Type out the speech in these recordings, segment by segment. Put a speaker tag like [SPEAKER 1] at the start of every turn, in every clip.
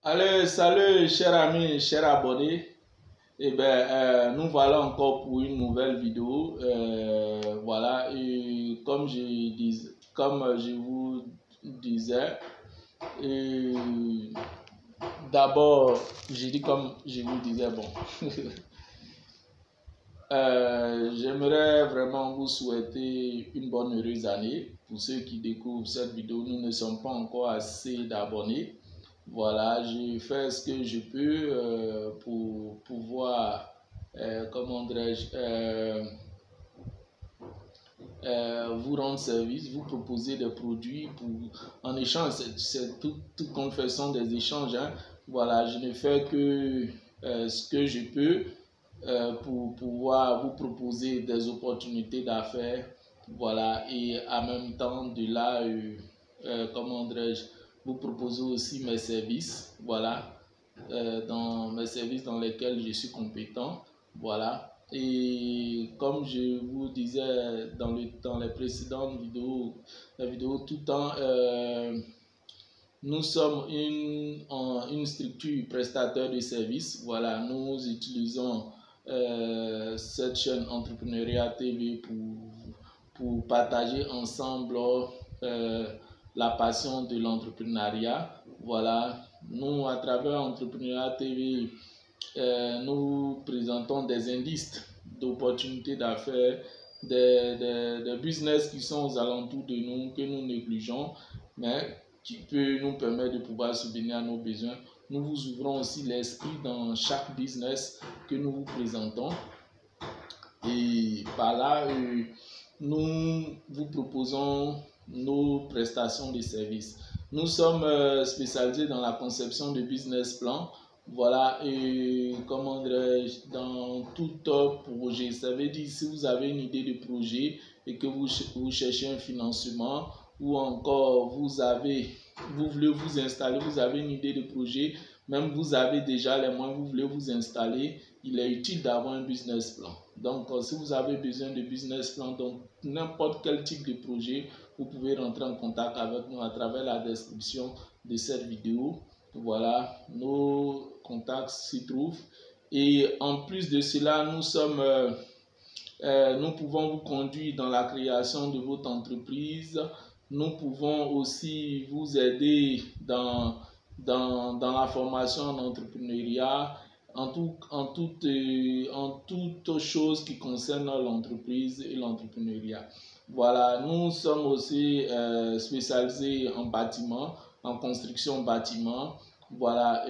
[SPEAKER 1] Allez, salut chers amis, chers abonnés. Nous voilà encore pour une nouvelle vidéo. Voilà, et comme je vous disais, d'abord, j'ai dit comme je vous disais, bon, j'aimerais vraiment vous souhaiter une bonne heureuse année. Pour ceux qui découvrent cette vidéo, nous ne sommes pas encore assez d'abonnés. Voilà, je fais ce que je peux pour pouvoir, comment dirais-je, vous rendre service, vous proposer des produits en échange. C'est toute confession des échanges. Hein. Voilà, je ne fais que ce que je peux pour pouvoir vous proposer des opportunités d'affaires. Voilà, et en même temps de là, comment dirais-je, vous proposer aussi mes services. Voilà, dans mes services dans lesquels je suis compétent. Voilà. Et comme je vous disais dans les précédentes vidéos, tout le temps, nous sommes une structure prestataire de services. Voilà, nous utilisons cette chaîne Entrepreneuriat TV pour partager ensemble la passion de l'entrepreneuriat. Voilà, nous, à travers Entrepreneuriat TV, nous présentons des indices d'opportunités d'affaires, des business qui sont aux alentours de nous, que nous négligeons, mais qui peut nous permettre de pouvoir subvenir à nos besoins. Nous vous ouvrons aussi l'esprit dans chaque business que nous vous présentons. Et par là, nous vous proposons nos prestations de services. Nous sommes spécialisés dans la conception de business plans. Voilà, et comment dirais-je, dans tout projet. Ça veut dire, si vous avez une idée de projet et que vous cherchez un financement, ou encore vous voulez vous installer, vous avez une idée de projet, même vous avez déjà les moyens, vous voulez vous installer, il est utile d'avoir un business plan. Donc, si vous avez besoin de business plan, donc n'importe quel type de projet, vous pouvez rentrer en contact avec nous à travers la description de cette vidéo. Voilà, nos contacts s'y trouvent. Et en plus de cela, nous pouvons vous conduire dans la création de votre entreprise. Nous pouvons aussi vous aider dans la formation en entrepreneuriat, en toute chose qui concerne l'entreprise et l'entrepreneuriat. Voilà, nous sommes aussi spécialisés en bâtiment, en construction bâtiment. Voilà,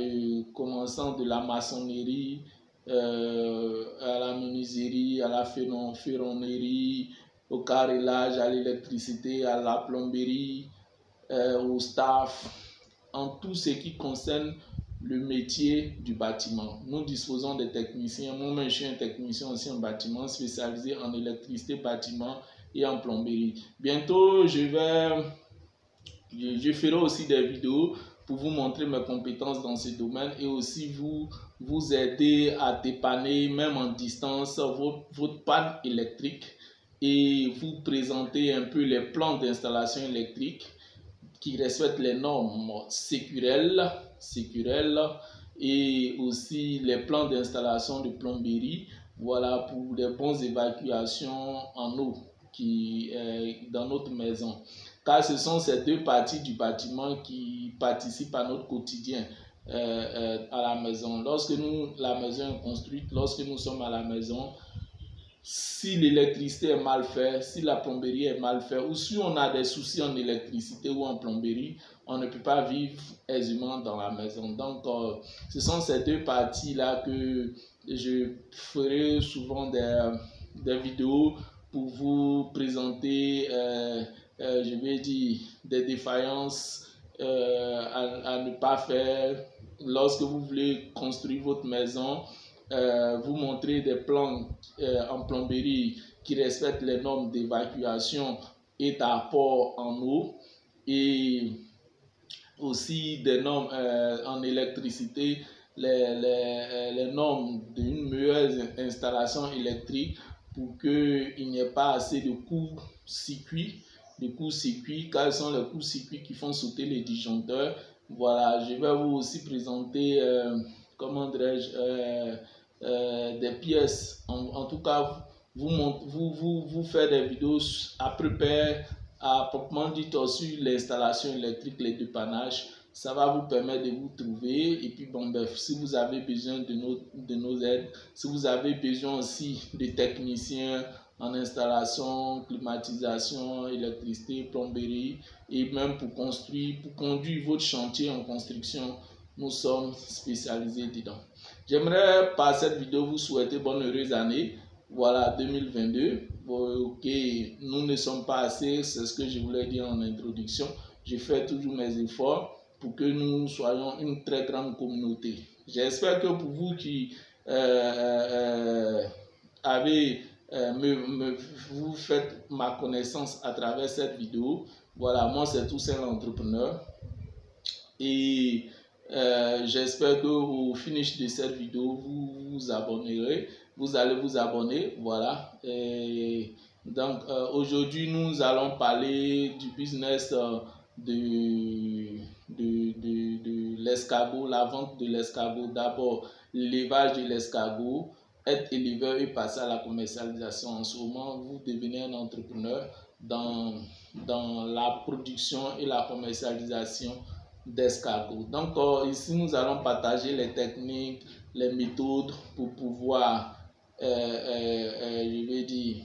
[SPEAKER 1] commençant de la maçonnerie, à la menuiserie, à la ferronnerie, au carrelage, à l'électricité, à la plomberie, au staff, en tout ce qui concerne le métier du bâtiment. Nous disposons de techniciens. Moi-même, je suis un technicien aussi en bâtiment, spécialisé en électricité, bâtiment et en plomberie. Bientôt, je ferai aussi des vidéos pour vous montrer mes compétences dans ce domaine et aussi vous aider à dépanner, même en distance, votre panne électrique et vous présenter un peu les plans d'installation électrique qui respectent les normes sécurelles et aussi les plans d'installation de plomberie. Voilà, pour des bonnes évacuations en eau dans notre maison. Car ce sont ces deux parties du bâtiment qui participent à notre quotidien à la maison. Lorsque la maison est construite, lorsque nous sommes à la maison, si l'électricité est mal faite, si la plomberie est mal faite, ou si on a des soucis en électricité ou en plomberie, on ne peut pas vivre aisément dans la maison. Donc, ce sont ces deux parties-là que je ferai souvent des vidéos pour vous présenter, je vais dire, des défaillances à ne pas faire lorsque vous voulez construire votre maison. Vous montrer des plans en plomberie qui respectent les normes d'évacuation et d'apport en eau et aussi des normes en électricité, les normes d'une meilleure installation électrique pour qu'il n'y ait pas assez de court-circuit. Quels sont les courts-circuits qui font sauter les disjoncteurs Voilà, je vais vous aussi présenter, comment dirais-je, des pièces. En tout cas, vous faire des vidéos à préparer, à proprement dit sur l'installation électrique, les dépannages. Ça va vous permettre de vous trouver. Et puis, bon, bref, si vous avez besoin de nos aides, si vous avez besoin aussi de techniciens en installation, climatisation, électricité, plomberie, et même pour construire, pour conduire votre chantier en construction, nous sommes spécialisés dedans. J'aimerais par cette vidéo vous souhaiter bonne heureuse année. Voilà 2022. Ok, nous ne sommes pas assez, c'est ce que je voulais dire en introduction. Je fais toujours mes efforts pour que nous soyons une très grande communauté. J'espère que pour vous qui avez vous faites ma connaissance à travers cette vidéo. Voilà, moi c'est Toussaint l'entrepreneur. Et j'espère qu'au finish de cette vidéo, vous vous abonnerez. Vous allez vous abonner. Voilà. Et donc, aujourd'hui, nous allons parler du business de l'escargot, la vente de l'escargot. D'abord, l'élevage de l'escargot, être éleveur et passer à la commercialisation. En ce moment, vous devenez un entrepreneur dans la production et la commercialisation d'escargots. Donc ici nous allons partager les techniques, les méthodes pour pouvoir je vais dire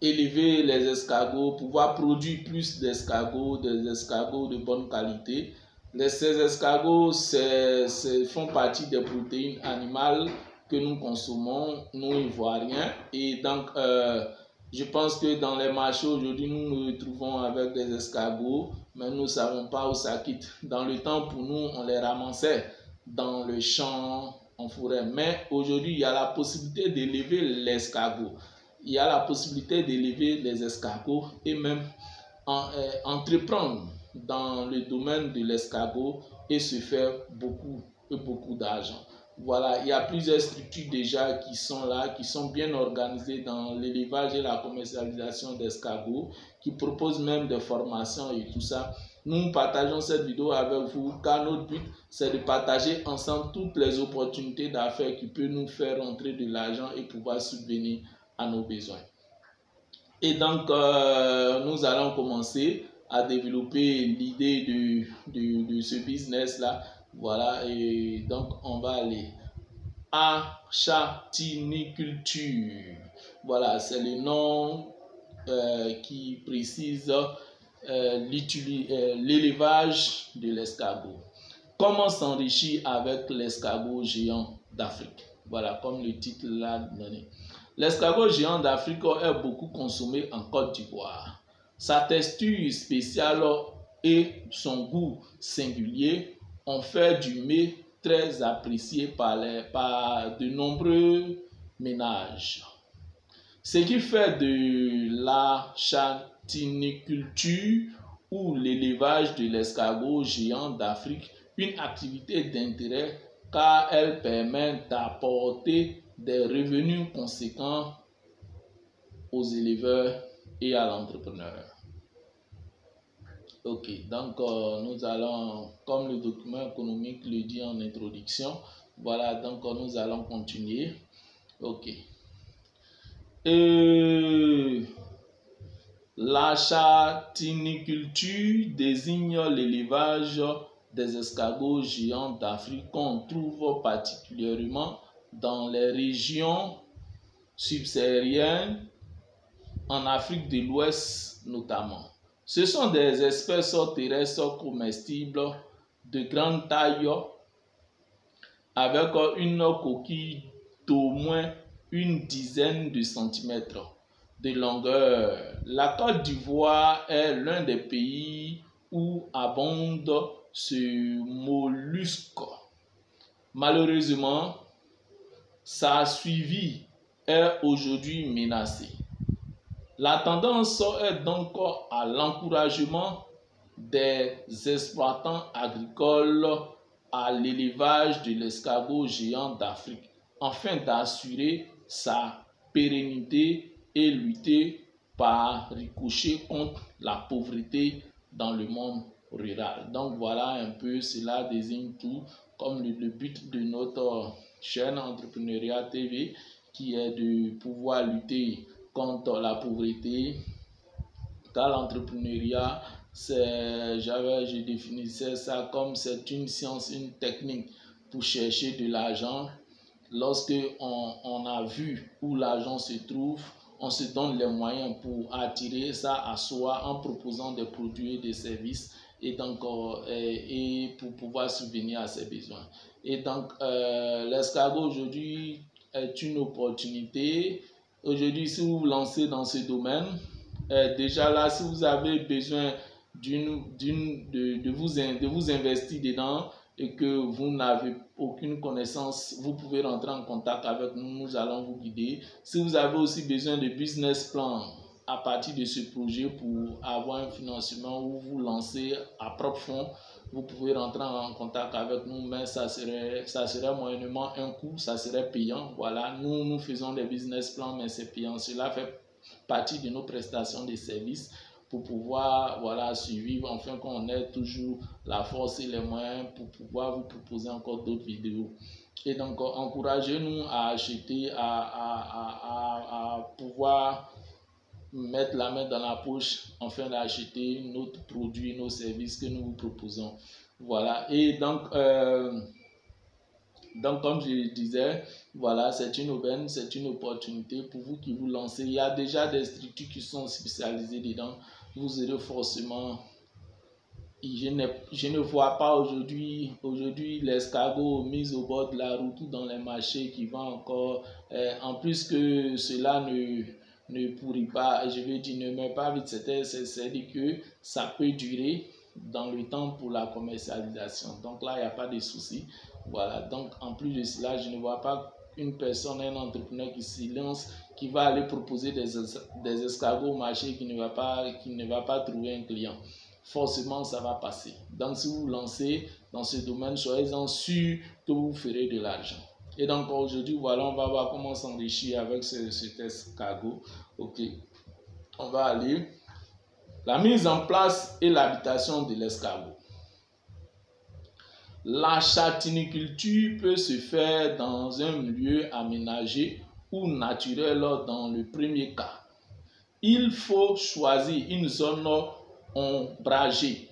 [SPEAKER 1] élever les escargots, pouvoir produire plus d'escargots, des escargots de bonne qualité. Ces escargots font partie des protéines animales que nous consommons, nous ivoiriens, et donc je pense que dans les marchés aujourd'hui, nous nous retrouvons avec des escargots, mais nous ne savons pas où ça quitte. Dans le temps, pour nous, on les ramassait dans le champ, en forêt. Mais aujourd'hui, il y a la possibilité d'élever l'escargot. Il y a la possibilité d'élever les escargots et même entreprendre dans le domaine de l'escargot et se faire beaucoup d'argent. Voilà, il y a plusieurs structures déjà qui sont là, qui sont bien organisées dans l'élevage et la commercialisation d'escargots, qui proposent même des formations et tout ça. Nous partageons cette vidéo avec vous car notre but c'est de partager ensemble toutes les opportunités d'affaires qui peuvent nous faire rentrer de l'argent et pouvoir subvenir à nos besoins. Et donc, nous allons commencer à développer l'idée de ce business-là. Voilà, et donc on va aller à achatiniculture. Voilà, c'est le nom qui précise l'élevage de l'escargot. Comment s'enrichir avec l'escargot géant d'Afrique? Voilà, comme le titre l'a donné. L'escargot géant d'Afrique est beaucoup consommé en Côte d'Ivoire. Sa texture spéciale et son goût singulier ont fait du mets très apprécié par de nombreux ménages. Ce qui fait de l'achatiniculture ou l'élevage de l'escargot géant d'Afrique une activité d'intérêt car elle permet d'apporter des revenus conséquents aux éleveurs et à l'entrepreneur. Ok, donc nous allons, comme le document économique le dit en introduction, voilà, donc nous allons continuer. Ok. L'achatiniculture désigne l'élevage des escargots géants d'Afrique qu'on trouve particulièrement dans les régions subsahariennes, en Afrique de l'Ouest notamment. Ce sont des espèces terrestres comestibles de grande taille avec une coquille d'au moins une dizaine de centimètres de longueur. La Côte d'Ivoire est l'un des pays où abonde ce mollusque. Malheureusement, sa survie est aujourd'hui menacée. La tendance est donc à l'encouragement des exploitants agricoles à l'élevage de l'escargot géant d'Afrique afin d'assurer sa pérennité et lutter par ricochet contre la pauvreté dans le monde rural. Donc voilà un peu, cela désigne tout comme le but de notre chaîne Entrepreneuriat TV, qui est de pouvoir lutter contre la pauvreté. Dans l'entrepreneuriat, je définissais ça comme c'est une science, une technique pour chercher de l'argent. Lorsque on a vu où l'argent se trouve, on se donne les moyens pour attirer ça à soi en proposant des produits et des services et donc et pour pouvoir subvenir à ses besoins. Et donc l'escargot aujourd'hui est une opportunité. Aujourd'hui, si vous vous lancez dans ce domaine, déjà là, si vous avez besoin de vous investir dedans et que vous n'avez aucune connaissance, vous pouvez rentrer en contact avec nous, nous allons vous guider. Si vous avez aussi besoin de business plan à partir de ce projet pour avoir un financement ou vous lancer à propre fonds, vous pouvez rentrer en contact avec nous, mais ça serait moyennement un coût, ça serait payant. Voilà, nous faisons des business plans, mais c'est payant. Cela fait partie de nos prestations de services pour pouvoir survivre, enfin qu'on ait toujours la force et les moyens pour pouvoir vous proposer encore d'autres vidéos. Et donc encouragez-nous à acheter, à pouvoir mettre la main dans la poche afin d'acheter notre produit, nos services que nous vous proposons. Voilà, et donc comme je disais, voilà, c'est une aubaine, c'est une opportunité pour vous qui vous lancez. Il y a déjà des structures qui sont spécialisées dedans. Vous aurez forcément... Je ne vois pas aujourd'hui l'escargot mis au bord de la route ou dans les marchés qui vont encore... en plus que cela ne pourrit pas, je veux dire, ne met pas vite, c'est-à-dire que ça peut durer dans le temps pour la commercialisation. Donc là, il n'y a pas de souci. Voilà, donc en plus de cela, je ne vois pas une personne, un entrepreneur qui se lance, qui va aller proposer des escargots au marché qui ne va pas trouver un client. Forcément, ça va passer. Donc si vous vous lancez dans ce domaine, soyez-en sûr que vous ferez de l'argent. Et donc aujourd'hui, voilà, on va voir comment s'enrichir avec cet escargot. Ok, on va aller. La mise en place et l'habitation de l'escargot. La châtaigniculture peut se faire dans un milieu aménagé ou naturel dans le premier cas. Il faut choisir une zone ombragée.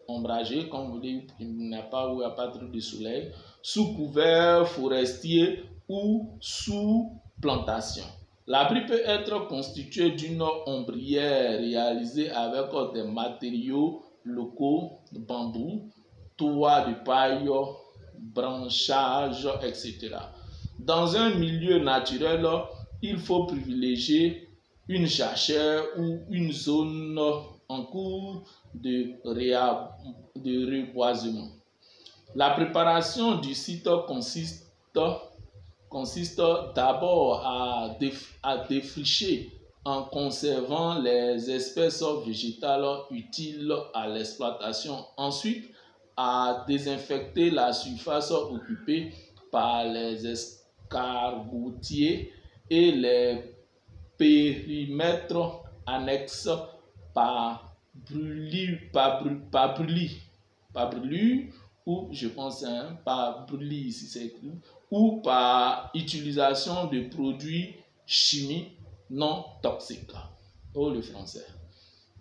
[SPEAKER 1] Ombragée, comme vous dites, il n'y a pas trop de soleil, sous couvert forestier ou sous plantation. L'abri peut être constitué d'une ombrière réalisée avec des matériaux locaux, bambou, toit de paille, branchage, etc. Dans un milieu naturel, il faut privilégier une jachère ou une zone en cours de reboisement. La préparation du site consiste d'abord à défricher en conservant les espèces végétales utiles à l'exploitation. Ensuite, à désinfecter la surface occupée par les escargotiers et les périmètres annexes par brûlure, ou je pense par brûlis ici c'est écrit, ou par utilisation de produits chimiques non toxiques. Oh le français.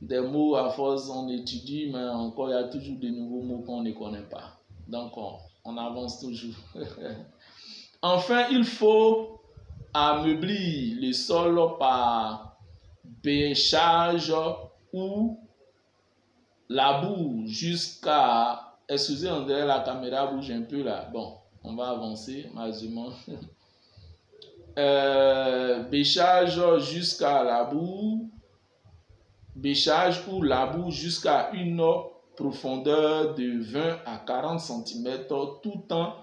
[SPEAKER 1] Des mots à force on étudie, mais encore il y a toujours de nouveaux mots qu'on ne connaît pas. Donc on avance toujours. Enfin, il faut ameublir le sol par bêchage ou labour jusqu'à... Excusez, on dirait la caméra bouge un peu là. Bon, on va avancer malheureusement. Bêchage jusqu'à labour. Bêchage ou labour jusqu'à une profondeur de 20 à 40 cm tout en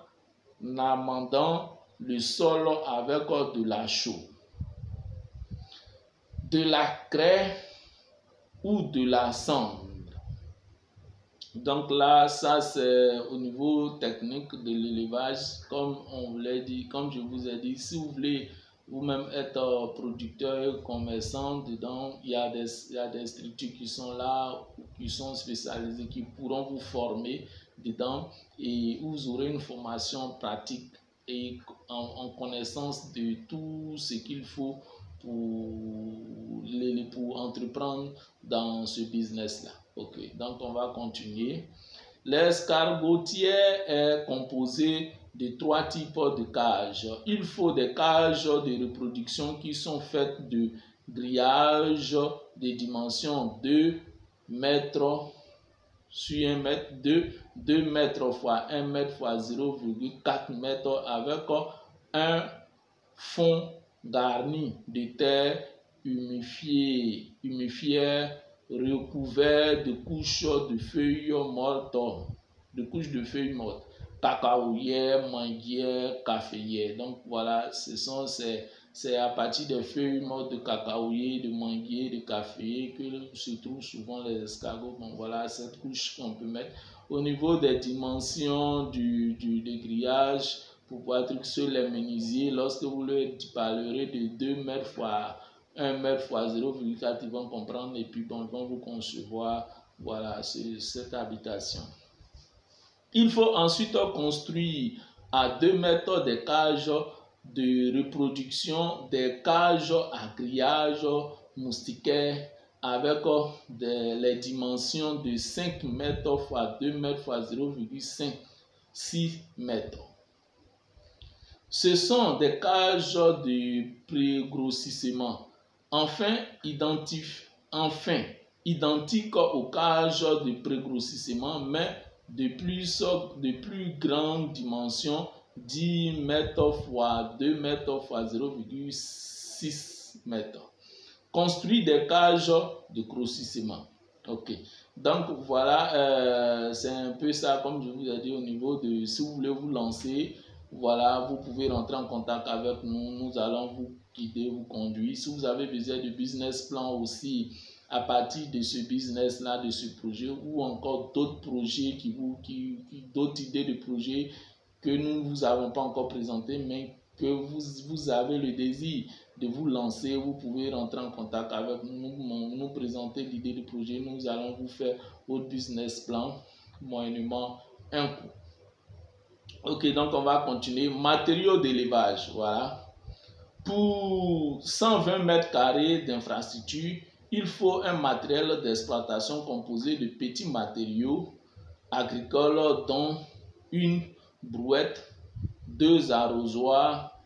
[SPEAKER 1] amendant le sol avec de la chaux, de la craie ou de la cendre. Donc là, ça c'est au niveau technique de l'élevage, comme on vous l'a dit, comme je vous ai dit, si vous voulez vous-même êtes producteur, commerçant, dedans, il y a des structures qui sont là, qui sont spécialisées, qui pourront vous former dedans et vous aurez une formation pratique et en connaissance de tout ce qu'il faut pour entreprendre dans ce business-là. Ok, donc on va continuer. L'escargotier est composé de 3 types de cages. Il faut des cages de reproduction qui sont faites de grillage de dimension 2 mètres sur 1 mètre, 2 mètres fois 1 mètre fois 0,4 mètres avec un fond garni de terre humifiée, recouvert de couches de feuilles mortes, cacaoyères, manguières, caféières. Donc voilà, c'est à partir des feuilles mortes de cacaoyer, de manguier, de caféier que se trouvent souvent les escargots. Bon voilà, cette couche qu'on peut mettre. Au niveau des dimensions du grillage, pour pouvoir sur les menuisiers, lorsque vous leur parlerez de 2 mètres fois 1 mètre fois 0,4, ils vont comprendre et puis bon, ils vont vous concevoir voilà, cette habitation. Il faut ensuite construire à 2 mètres des cages de reproduction, des cages à grillage moustiquaire avec les dimensions de 5 mètres fois 2 mètres fois 0,6 mètres. Ce sont des cages de pré-grossissement. Enfin, identiques aux cages de pré-grossissement, mais de plus grande dimension, 10 mètres fois 2 mètres fois 0,6 mètres. Construire des cages de grossissement. Ok. Donc voilà, c'est un peu ça, comme je vous ai dit, au niveau de si vous voulez vous lancer. Voilà, vous pouvez rentrer en contact avec nous, nous allons vous guider, vous conduire. Si vous avez besoin de business plan aussi, à partir de ce business-là, de ce projet, ou encore d'autres projets, d'autres idées de projets que nous ne vous avons pas encore présenté, mais que vous avez le désir de vous lancer, vous pouvez rentrer en contact avec nous, nous présenter l'idée de projet, nous allons vous faire votre business plan, moyennement un coût. Ok, donc on va continuer. Matériaux d'élevage, voilà. Pour 120 mètres carrés d'infrastructure, il faut un matériel d'exploitation composé de petits matériaux agricoles dont une brouette, 2 arrosoirs,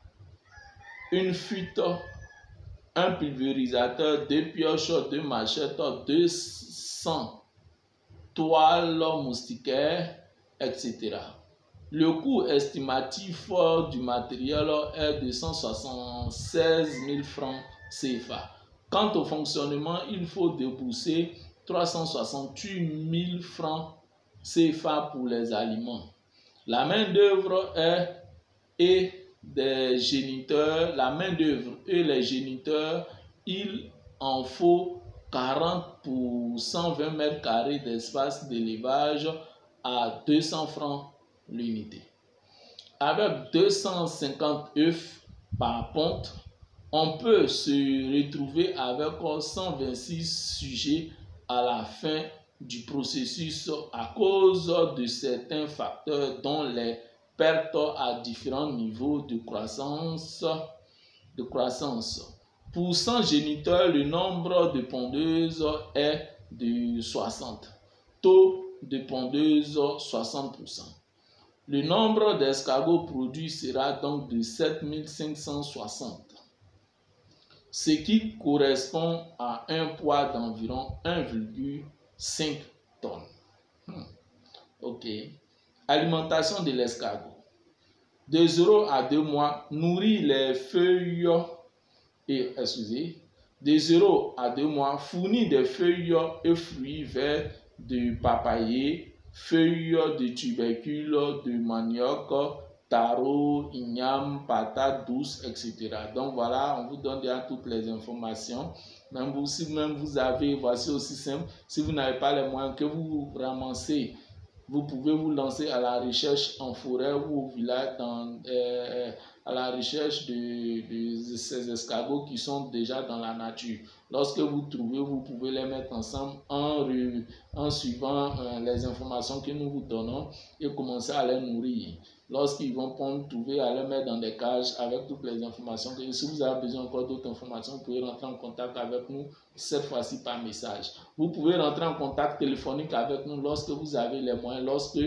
[SPEAKER 1] une fuite, un pulvérisateur, 2 pioches, 2 machettes, 200 toiles moustiquaires, etc. Le coût estimatif du matériel est de 176 000 francs CFA. Quant au fonctionnement, il faut débourser 368 000 francs CFA pour les aliments. La main-d'œuvre et les géniteurs, il en faut 40 pour 120 mètres carrés d'espace d'élevage à 200 francs l'unité. Avec 250 œufs par ponte, on peut se retrouver avec 126 sujets à la fin du processus à cause de certains facteurs dont les pertes à différents niveaux de croissance. Pour 100 géniteurs, le nombre de pondeuses est de 60. Taux de pondeuse 60%. Le nombre d'escargots produits sera donc de 7560, ce qui correspond à un poids d'environ 1,5 tonnes. Ok. Alimentation de l'escargot. De 0 à 2 mois, nourrir les feuilles de 0 à 2 mois, fournir des feuilles et fruits verts de papayer, feuilles de tubercules, de manioc, taro, igname, patates douces, etc. Donc voilà, on vous donne déjà toutes les informations. Même vous, si même vous avez, voici aussi simple, si vous n'avez pas les moyens que vous ramassez, vous pouvez vous lancer à la recherche en forêt ou au village à la recherche de ces escargots qui sont déjà dans la nature. Lorsque vous trouvez, vous pouvez les mettre ensemble en suivant les informations que nous vous donnons et commencer à les nourrir. Lorsqu'ils vont trouver à les mettre dans des cages avec toutes les informations. Et si vous avez besoin encore d'autres informations, vous pouvez rentrer en contact avec nous, cette fois-ci par message. Vous pouvez rentrer en contact téléphonique avec nous lorsque vous avez les moyens, lorsque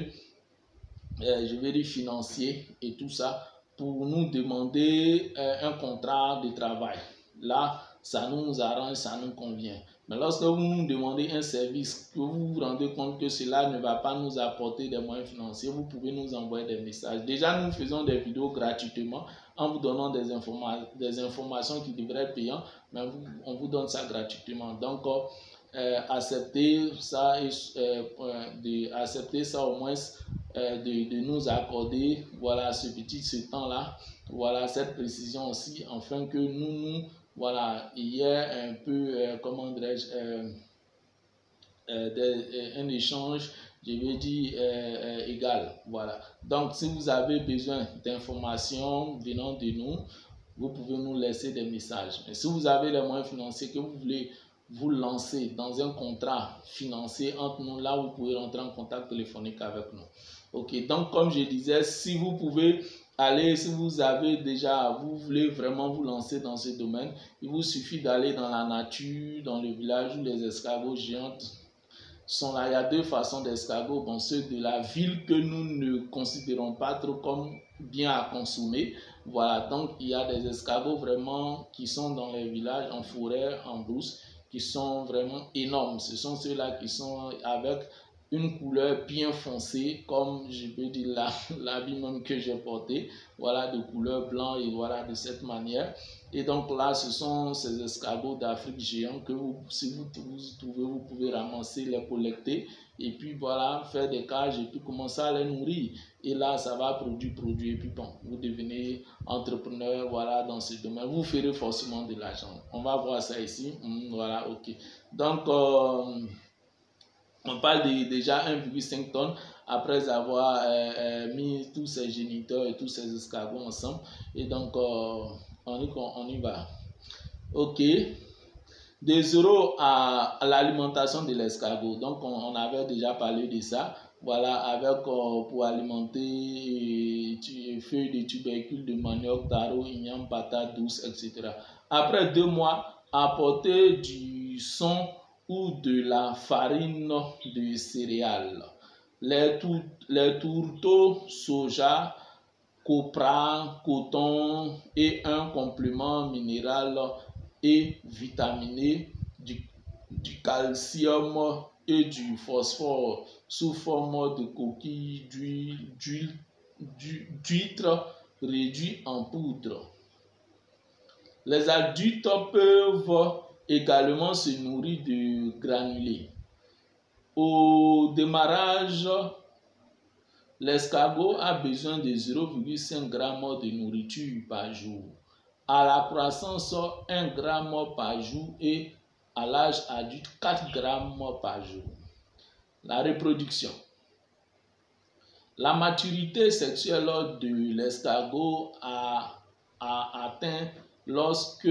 [SPEAKER 1] je vais dire financier et tout ça, pour nous demander un contrat de travail. Là, ça nous arrange, ça nous convient. Mais lorsque vous nous demandez un service, que vous vous rendez compte que cela ne va pas nous apporter des moyens financiers, vous pouvez nous envoyer des messages. Déjà, nous faisons des vidéos gratuitement en vous donnant des informations qui devraient être payantes, mais on vous donne ça gratuitement. Donc, accepter ça et accepter ça au moins, de nous accorder voilà ce temps-là, voilà cette précision aussi, afin que voilà, il y ait un peu, comment dirais-je, un échange, je vais dire, égal. Voilà. Donc, si vous avez besoin d'informations venant de nous, vous pouvez nous laisser des messages. Mais si vous avez les moyens financiers que vous voulez vous lancer dans un contrat financier entre nous, là, vous pouvez rentrer en contact téléphonique avec nous. Ok, donc comme je disais, si vous pouvez aller, si vous avez déjà, vous voulez vraiment vous lancer dans ce domaine, il vous suffit d'aller dans la nature, dans le village où les escargots géants sont là. Il y a deux façons d'escargots. Bon, ceux de la ville que nous ne considérons pas trop comme bien à consommer. Voilà, donc il y a des escargots vraiment qui sont dans les villages, en forêt, en brousse, qui sont vraiment énormes. Ce sont ceux-là qui sont avec une couleur bien foncée, comme je peux dire l'habit même que j'ai porté, voilà, de couleur blanc et voilà, de cette manière. Et donc là, ce sont ces escargots d'Afrique géants que si vous trouvez, vous pouvez ramasser, les collecter et puis voilà, faire des cages et puis commencer à les nourrir. Et là, ça va produire. Et puis bon, vous devenez entrepreneur, voilà, dans ce domaine. Vous ferez forcément de l'argent. On va voir ça ici. Voilà, ok. Donc, on parle de déjà 1,5 tonnes après avoir mis tous ces géniteurs et tous ces escargots ensemble. Et donc, on y va. Ok. De 0 à l'alimentation de l'escargot. Donc, on avait déjà parlé de ça. Voilà, avec pour alimenter feuilles de tubercules, de manioc, taro, igname, patate douce, etc. Après 2 mois, apporter du son ou de la farine de céréales. Les tourteaux, soja, copra, coton et un complément minéral et vitaminé du calcium et du phosphore sous forme de coquilles d'huîtres réduits en poudre. Les adultes peuvent également se nourrir de granulés. Au démarrage, l'escargot a besoin de 0,5 g de nourriture par jour. À la croissance, 1 g par jour et à l'âge adulte, 4 g par jour. La reproduction. La maturité sexuelle de l'escargot a atteint lorsque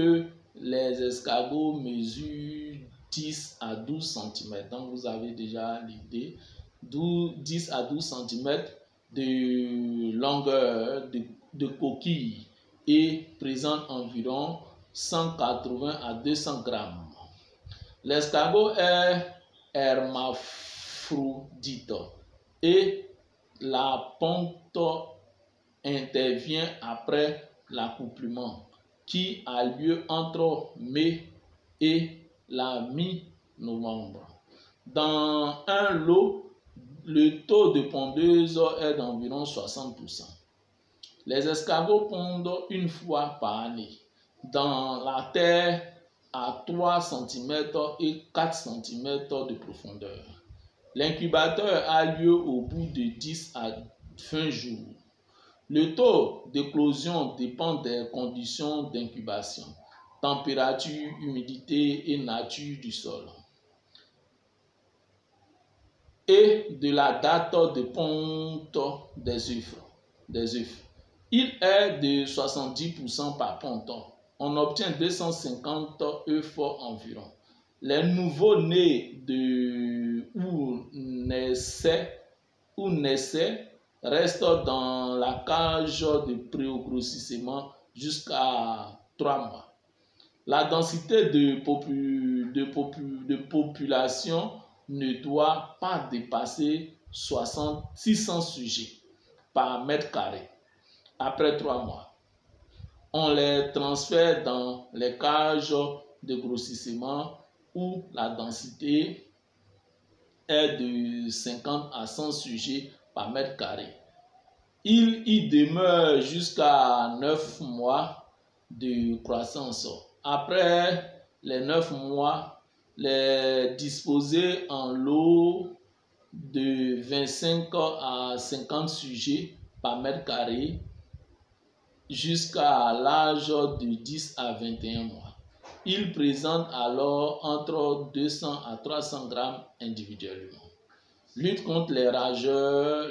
[SPEAKER 1] les escargots mesurent 10 à 12 cm. Donc vous avez déjà l'idée. 10 à 12 cm de longueur de coquille et présente environ 180 à 200 grammes. L'escargot est hermaphrodite et la ponte intervient après l'accouplement qui a lieu entre mai et la mi-novembre. Dans un lot, le taux de pondeuse est d'environ 60%. Les escargots pondent une fois par année dans la terre à 3 cm et 4 cm de profondeur. L'incubateur a lieu au bout de 10 à 20 jours. Le taux d'éclosion dépend des conditions d'incubation, température, humidité et nature du sol, et de la date de ponte des œufs. il est de 70% par ponton. On obtient 250 œufs forts environ. Les nouveaux-nés ou naissaient restent dans la cage de pré-grossissement jusqu'à 3 mois. La densité de population ne doit pas dépasser 600 sujets par mètre carré. Après 3 mois, on les transfère dans les cages de grossissement où la densité est de 50 à 100 sujets par mètre carré. Il y demeure jusqu'à 9 mois de croissance. Après les 9 mois, les disposer en lot de 25 à 50 sujets par mètre carré jusqu'à l'âge de 10 à 21 mois. Il présente alors entre 200 à 300 grammes individuellement. Lutte contre les ravageurs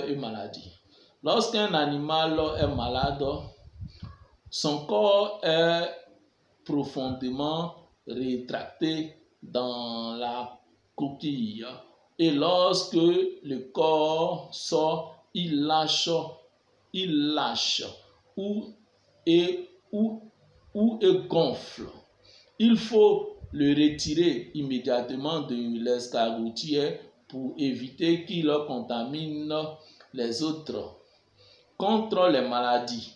[SPEAKER 1] et maladies. Lorsqu'un animal est malade, son corps est profondément rétracté dans la coquille et lorsque le corps sort, il lâche ou gonfle. Il faut le retirer immédiatement de l'escargotier pour éviter qu'il contamine les autres. Contre les maladies,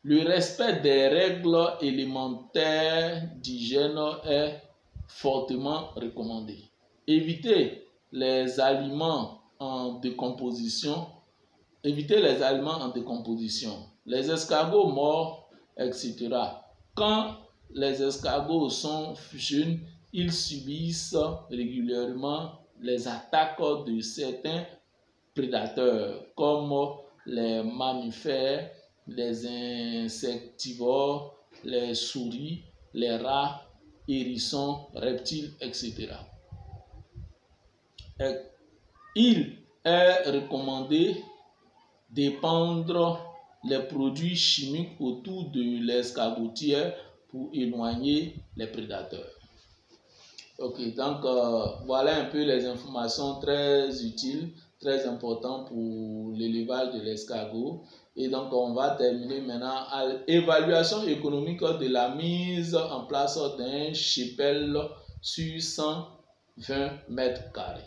[SPEAKER 1] le respect des règles élémentaires d'hygiène est fortement recommandé. Éviter les aliments en décomposition. Les escargots morts, etc. Quand les escargots sont jeunes, ils subissent régulièrement les attaques de certains prédateurs comme les mammifères, les insectivores, les souris, les rats, hérissons, reptiles, etc. Il est recommandé d'épandre les produits chimiques autour de l'escargotière pour éloigner les prédateurs. Ok, donc voilà un peu les informations très utiles, très importantes pour l'élevage de l'escargot. Et donc on va terminer maintenant à l'évaluation économique de la mise en place d'un cheptel sur 120 mètres carrés.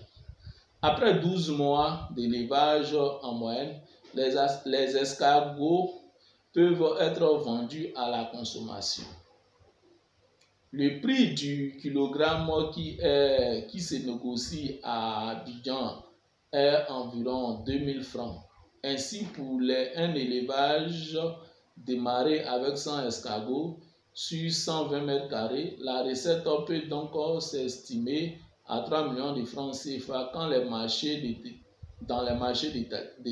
[SPEAKER 1] Après 12 mois d'élevage en moyenne, les escargots peuvent être vendus à la consommation. Le prix du kilogramme qui se négocie à Abidjan est environ 2000 francs. Ainsi, pour un élevage démarré avec 100 escargots sur 120 mètres carrés, la recette peut donc s'estimer à 3 millions de francs CFA dans les marchés de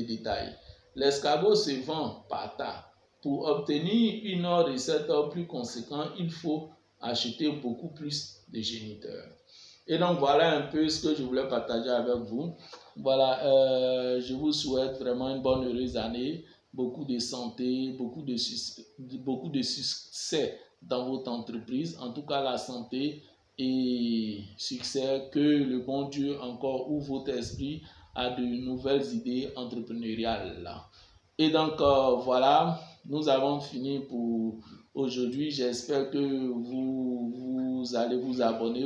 [SPEAKER 1] détail. L'escargot se vend par tas. Pour obtenir une recette plus conséquente, il faut acheter beaucoup plus de géniteurs. Et donc voilà un peu ce que je voulais partager avec vous. Voilà, je vous souhaite vraiment une bonne heureuse année, beaucoup de santé, beaucoup de succès dans votre entreprise. En tout cas, la santé et succès, que le bon Dieu encore ouvre votre esprit à de nouvelles idées entrepreneuriales. Et donc voilà, nous avons fini pour aujourd'hui. J'espère que vous allez vous abonner.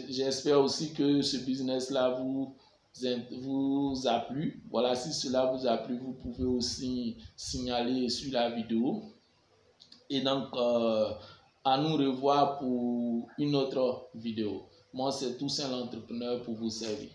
[SPEAKER 1] J'espère aussi que ce business-là vous a plu. Voilà, si cela vous a plu, vous pouvez aussi signaler sur la vidéo. Et donc, à nous revoir pour une autre vidéo. Moi, c'est Toussaint l'entrepreneur pour vous servir.